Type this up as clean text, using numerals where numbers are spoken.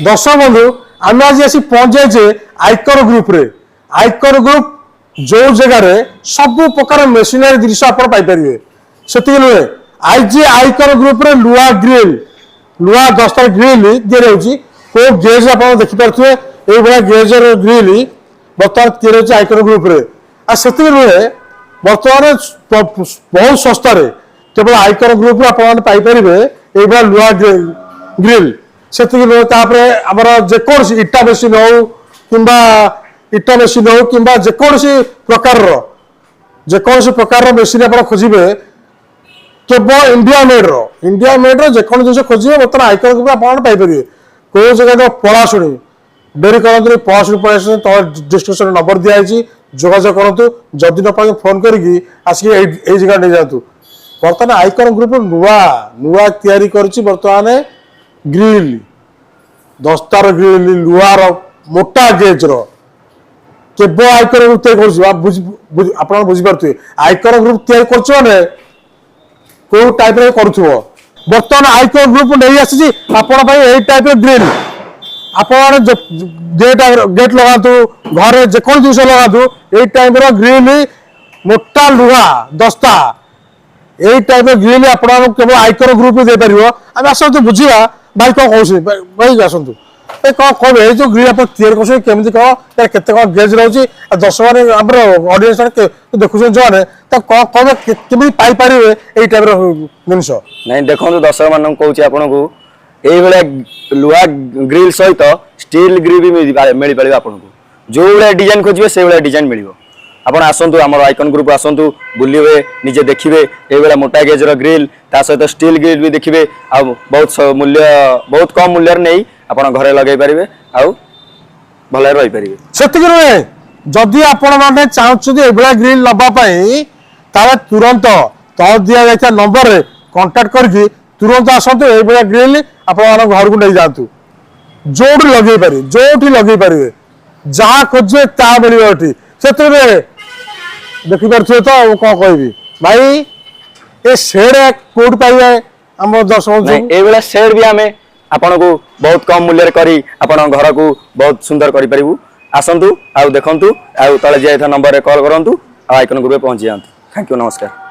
दर्शक बंधु आम आज आसी पहुंच जाए आयकर ग्रुप रे। आयकर ग्रुप जो जगार सब प्रकार मेसिनरी जिनिस आप पाइपर से नुहे आज आयकर ग्रुप रे लुआ ग्रिल लुआ दस्तर ग्रिल दि जाऊँगी को गेज आप देखिपे ये गेजर ग्रिल बर्तमान तैयारी आयकर ग्रुप रे से नुहे बर्तमान बहुत सस्तार केवल आयकर ग्रुप पाइपर ये लुआ ग्रिल से आमर जेकोसी इटा मेसीन हो कि इटा मेसीन हो कि जेकोसी प्रकार मेसीन आप खोजे केवल इंडिया मेड रो जिन खोजे बर्तमान आयकर ग्रुप आप पाइपर कौ जगह पलाशुणी डेरी करते पलाशुणी पलि डिस्क्रिप्शन नंबर दिखाई जोगाजोग करूँ जदि न पाए फोन करके आसिक जगह नहीं जातु बर्तमान आयकर ग्रुप नुआ नुआ तैयारी करुच्ची बर्तमान ग्रिल दस्तार ग्रिल लुआर मोटा गेज केवल आयकर ग्रुप तैयारी आप बुझीपे आयकर ग्रुप तैयारी कर कौ टाइप करुव बर्तमान आयकर ग्रुप नहीं आसी आपण टाइप ग्रिल आप गेट लगातु घर जेको जिन लगातु ये टाइप ग्रिल मोटा लुहा दस्ता यही टाइप ग्रिल आप केवल आयकर ग्रुप दे पार आम आसतु बुझा भाई कौन कौन भाई आसतु कौन कौन ये जो ग्रिल आप तैयारी करमी कौन केते कौन गेज रोचे दर्शक मैंने आम ऑडियंस देखुं जो मैंने तो कौन कौन केमी पाइपर ये टाइप जिनस नहीं देखो दर्शक मान कौन आपन को ये लुहा ग्रिल सहित स्टील ग्रिल भी मिल पार आपको जो भाया डिजाइन खोजे से भाया डिजाइन मिल आपड़ आसतु आम आइकन ग्रुप आसतु बुलिवे निजे देखिए ये मोटा गेजर ग्रिल ता सहित स्टील ग्रिल भी देखिए आ बहुत मूल्य बहुत कम मूल्य नहीं आप घरे लगे पारे आउ भल रही पारे से नुहे जदि आपण मैंने चाहते ग्रिल नापी तुरंत तल दि जाता नंबर कांटेक्ट करके तुरंत आसतु ये ग्रिल आप घर को नहीं जातु जो लगे पारे जो लगे पारे जहाँ खोजे ता मिले से देखिपे तो कौन कह भाई ये सेड कौट पाइबे आम दर्शक ये सेड भी आम आपन को बहुत कम मूल्य करी आपण घर को बहुत सुंदर कर आसतु आउ देखु आउ तले जाए नंबर कॉल करूँ आइकन ग्रुप पहुंची जातु। थैंक यू नमस्कार।